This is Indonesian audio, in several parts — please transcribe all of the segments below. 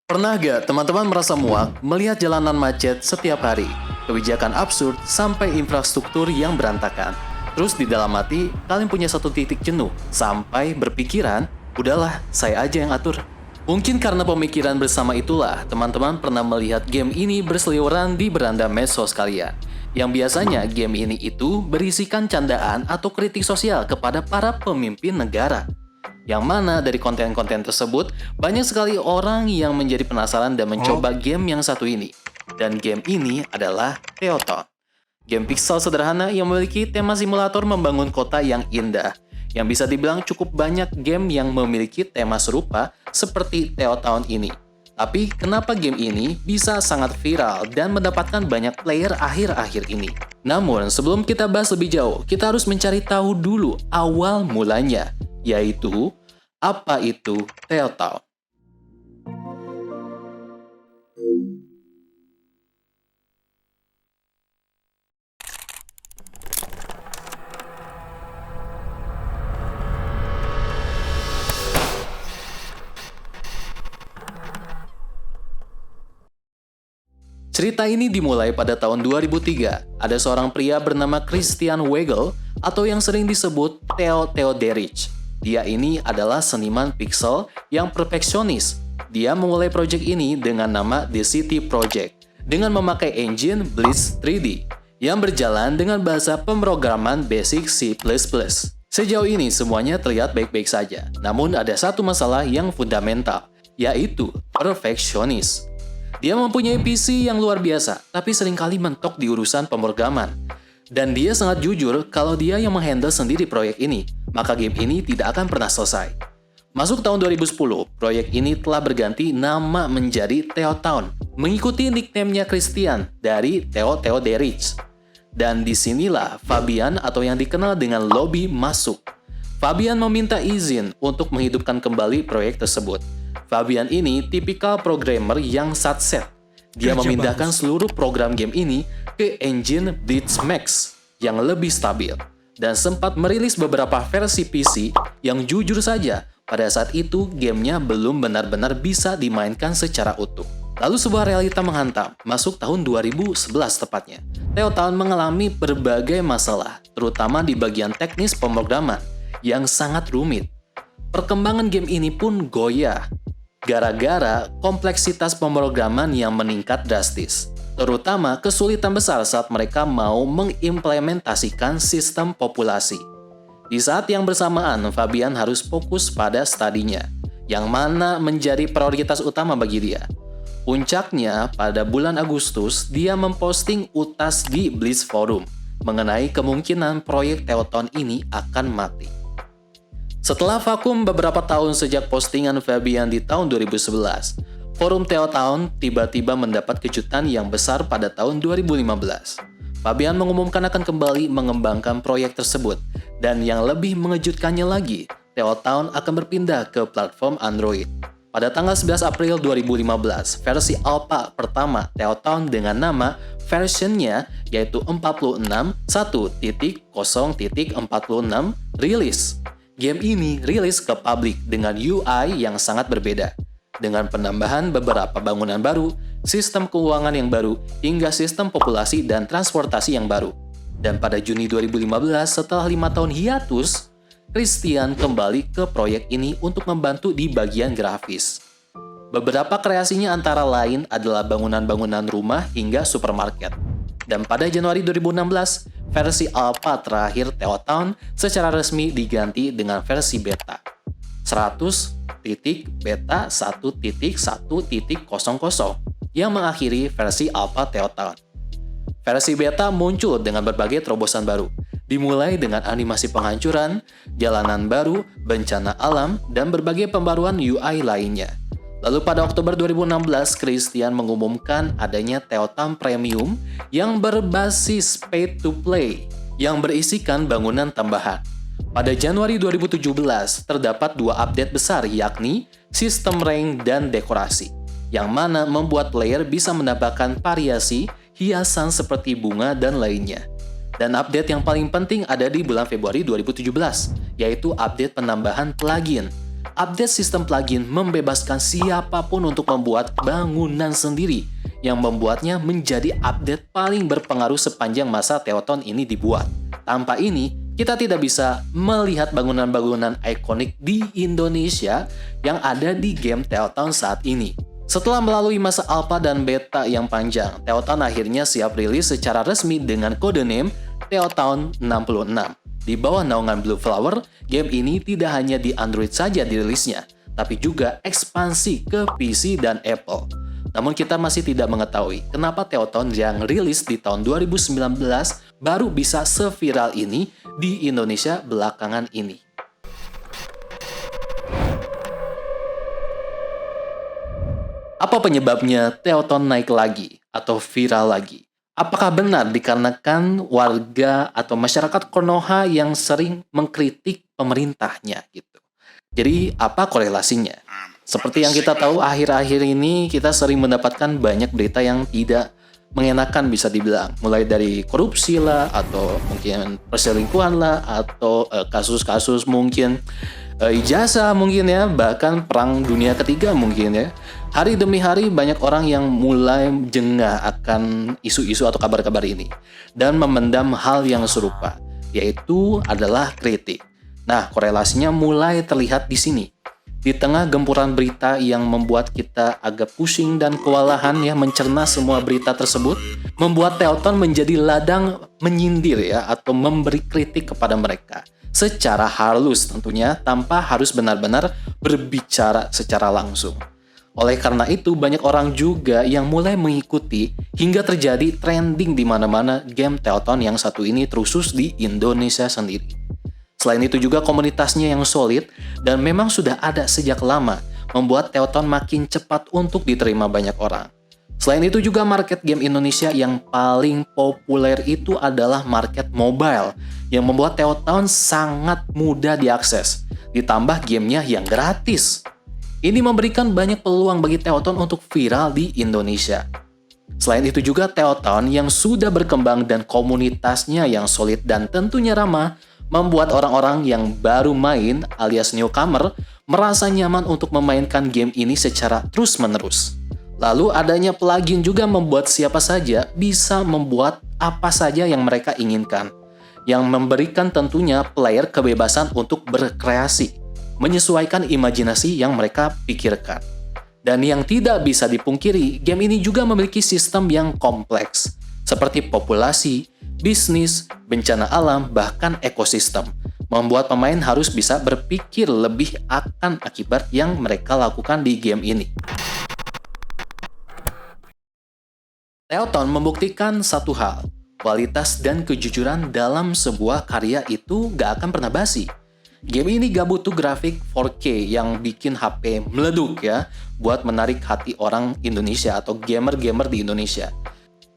Pernah gak teman-teman merasa muak melihat jalanan macet setiap hari, kebijakan absurd sampai infrastruktur yang berantakan? Terus di dalam hati, kalian punya satu titik jenuh, sampai berpikiran, udahlah, saya aja yang atur. Mungkin karena pemikiran bersama itulah, teman-teman pernah melihat game ini berseliweran di beranda medsos kalian. Yang biasanya game ini itu berisikan candaan atau kritik sosial kepada para pemimpin negara. Yang mana dari konten-konten tersebut, banyak sekali orang yang menjadi penasaran dan mencoba game yang satu ini. Dan game ini adalah Teoton. Game pixel sederhana yang memiliki tema simulator membangun kota yang indah. Yang bisa dibilang cukup banyak game yang memiliki tema serupa seperti Teoton ini. Tapi kenapa game ini bisa sangat viral dan mendapatkan banyak player akhir-akhir ini? Namun sebelum kita bahas lebih jauh, kita harus mencari tahu dulu awal mulanya, yaitu apa itu Teoton. Cerita ini dimulai pada tahun 2003. Ada seorang pria bernama Christian Weigel atau yang sering disebut Theo Theoderich. Dia ini adalah seniman pixel yang perfeksionis. Dia memulai proyek ini dengan nama The City Project dengan memakai engine Blitz 3D yang berjalan dengan bahasa pemrograman Basic C++. Sejauh ini semuanya terlihat baik-baik saja. Namun ada satu masalah yang fundamental, yaitu perfeksionis. Dia mempunyai PC yang luar biasa, tapi seringkali mentok di urusan pemrograman. Dan dia sangat jujur kalau dia yang menghandle sendiri proyek ini, maka game ini tidak akan pernah selesai. Masuk tahun 2010, proyek ini telah berganti nama menjadi Teoton, mengikuti nickname-nya Christian dari Theo Theoderich. Dan disinilah Fabian atau yang dikenal dengan Lobby masuk. Fabian meminta izin untuk menghidupkan kembali proyek tersebut. Fabian ini tipikal programmer yang satset. Dia memindahkan seluruh program game ini ke engine Blitz Max yang lebih stabil dan sempat merilis beberapa versi PC yang jujur saja pada saat itu gamenya belum benar-benar bisa dimainkan secara utuh. Lalu sebuah realita menghantam, masuk tahun 2011 tepatnya. Teoton mengalami berbagai masalah, terutama di bagian teknis pemrograman yang sangat rumit. Perkembangan game ini pun goyah gara-gara kompleksitas pemrograman yang meningkat drastis, terutama kesulitan besar saat mereka mau mengimplementasikan sistem populasi. Di saat yang bersamaan, Fabian harus fokus pada studinya, yang mana menjadi prioritas utama bagi dia. Puncaknya, pada bulan Agustus, dia memposting utas di Blitz Forum mengenai kemungkinan proyek Teoton ini akan mati. Setelah vakum beberapa tahun sejak postingan Fabian di tahun 2011, forum Teoton tiba-tiba mendapat kejutan yang besar pada tahun 2015. Fabian mengumumkan akan kembali mengembangkan proyek tersebut, dan yang lebih mengejutkannya lagi, Teoton akan berpindah ke platform Android. Pada tanggal 11 April 2015, versi alpha pertama Teoton dengan nama versionnya yaitu 46.1.0.46 rilis. Game ini rilis ke publik dengan UI yang sangat berbeda, dengan penambahan beberapa bangunan baru, sistem keuangan yang baru, hingga sistem populasi dan transportasi yang baru. Dan pada Juni 2015, setelah 5 tahun hiatus, Christian kembali ke proyek ini untuk membantu di bagian grafis. Beberapa kreasinya antara lain adalah bangunan-bangunan rumah hingga supermarket. Dan pada Januari 2016, versi alpha terakhir Teoton secara resmi diganti dengan versi beta 100.beta 1.1.0 yang mengakhiri versi alpha Teoton. Versi beta muncul dengan berbagai terobosan baru, dimulai dengan animasi penghancuran, jalanan baru, bencana alam, dan berbagai pembaruan UI lainnya. Lalu pada Oktober 2016, Christian mengumumkan adanya Teoton Premium yang berbasis pay to play yang berisikan bangunan tambahan. Pada Januari 2017, terdapat 2 update besar yakni sistem rank dan dekorasi, yang mana membuat player bisa mendapatkan variasi hiasan seperti bunga dan lainnya. Dan update yang paling penting ada di bulan Februari 2017, yaitu update penambahan plugin. Update sistem plugin membebaskan siapapun untuk membuat bangunan sendiri, yang membuatnya menjadi update paling berpengaruh sepanjang masa Teoton ini dibuat. Tanpa ini, kita tidak bisa melihat bangunan-bangunan ikonik di Indonesia yang ada di game Teoton saat ini. Setelah melalui masa alpha dan beta yang panjang, Teoton akhirnya siap rilis secara resmi dengan kode name Teoton 66. Di bawah naungan Blue Flower, game ini tidak hanya di Android saja dirilisnya, tapi juga ekspansi ke PC dan Apple. Namun kita masih tidak mengetahui kenapa Teoton yang rilis di tahun 2019 baru bisa seviral ini di Indonesia belakangan ini. Apa penyebabnya Teoton naik lagi atau viral lagi? Apakah benar dikarenakan warga atau masyarakat Konoha yang sering mengkritik pemerintahnya gitu? Jadi apa korelasinya? Seperti yang kita tahu akhir-akhir ini kita sering mendapatkan banyak berita yang tidak mengenakan bisa dibilang. Mulai dari korupsi lah, atau mungkin perselingkuhan lah, atau kasus-kasus mungkin ijazah mungkin ya, bahkan perang dunia ketiga mungkin ya. Hari demi hari banyak orang yang mulai jengah akan isu-isu atau kabar-kabar ini dan memendam hal yang serupa, yaitu adalah kritik. Nah, korelasinya mulai terlihat di sini. Di tengah gempuran berita yang membuat kita agak pusing dan kewalahan ya mencerna semua berita tersebut, membuat Teoton menjadi ladang menyindir ya atau memberi kritik kepada mereka secara halus tentunya, tanpa harus benar-benar berbicara secara langsung. Oleh karena itu, banyak orang juga yang mulai mengikuti hingga terjadi trending di mana-mana game Teoton yang satu ini, terusus di Indonesia sendiri. Selain itu juga komunitasnya yang solid dan memang sudah ada sejak lama, membuat Teoton makin cepat untuk diterima banyak orang. Selain itu juga market game Indonesia yang paling populer itu adalah market mobile, yang membuat Teoton sangat mudah diakses, ditambah gamenya yang gratis. Ini memberikan banyak peluang bagi Teoton untuk viral di Indonesia. Selain itu juga Teoton yang sudah berkembang dan komunitasnya yang solid dan tentunya ramah, membuat orang-orang yang baru main alias newcomer merasa nyaman untuk memainkan game ini secara terus-menerus. Lalu adanya plugin juga membuat siapa saja bisa membuat apa saja yang mereka inginkan, yang memberikan tentunya player kebebasan untuk berkreasi, menyesuaikan imajinasi yang mereka pikirkan. Dan yang tidak bisa dipungkiri, game ini juga memiliki sistem yang kompleks, seperti populasi, bisnis, bencana alam, bahkan ekosistem, membuat pemain harus bisa berpikir lebih akan akibat yang mereka lakukan di game ini. Teoton membuktikan satu hal, kualitas dan kejujuran dalam sebuah karya itu gak akan pernah basi. Game ini gak butuh grafik 4K yang bikin HP meleduk ya, buat menarik hati orang Indonesia atau gamer-gamer di Indonesia.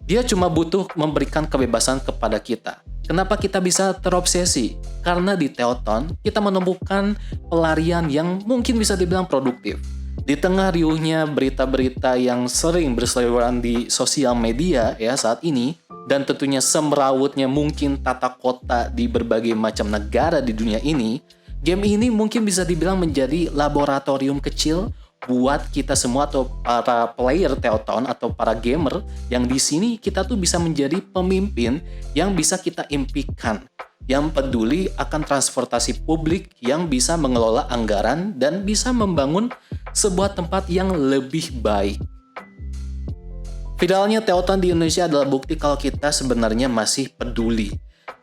Dia cuma butuh memberikan kebebasan kepada kita. Kenapa kita bisa terobsesi? Karena di Teoton kita menemukan pelarian yang mungkin bisa dibilang produktif. Di tengah riuhnya berita-berita yang sering berseliweran di sosial media ya saat ini, dan tentunya semrawutnya mungkin tata kota di berbagai macam negara di dunia ini, game ini mungkin bisa dibilang menjadi laboratorium kecil buat kita semua atau para player Teoton atau para gamer yang di sini kita tuh bisa menjadi pemimpin yang bisa kita impikan, yang peduli akan transportasi publik, yang bisa mengelola anggaran dan bisa membangun sebuah tempat yang lebih baik. Viralnya Teoton di Indonesia adalah bukti kalau kita sebenarnya masih peduli.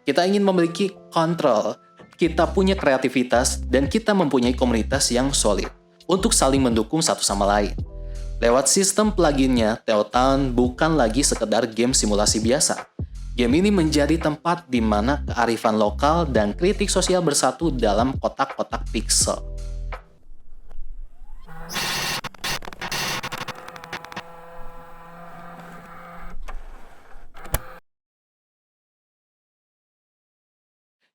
Kita ingin memiliki kontrol, kita punya kreativitas, dan kita mempunyai komunitas yang solid untuk saling mendukung satu sama lain. Lewat sistem pluginnya, Teoton bukan lagi sekedar game simulasi biasa. Game ini menjadi tempat di mana kearifan lokal dan kritik sosial bersatu dalam kotak-kotak pixel.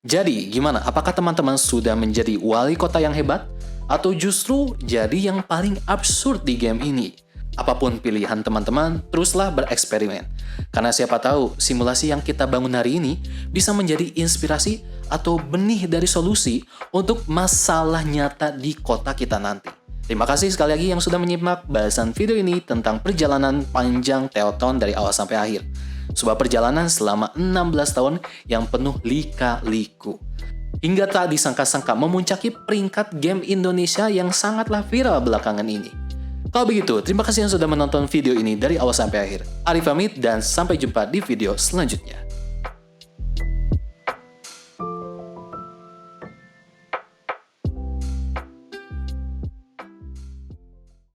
Jadi, gimana? Apakah teman-teman sudah menjadi wali kota yang hebat? Atau justru jadi yang paling absurd di game ini? Apapun pilihan teman-teman, teruslah bereksperimen. Karena siapa tahu simulasi yang kita bangun hari ini bisa menjadi inspirasi atau benih dari solusi untuk masalah nyata di kota kita nanti. Terima kasih sekali lagi yang sudah menyimak bahasan video ini tentang perjalanan panjang Teoton dari awal sampai akhir. Sebuah perjalanan selama 16 tahun yang penuh lika-liku. Hingga tak disangka-sangka memuncaki peringkat game Indonesia yang sangatlah viral belakangan ini. Kalau begitu, terima kasih yang sudah menonton video ini dari awal sampai akhir. Arif pamit dan sampai jumpa di video selanjutnya.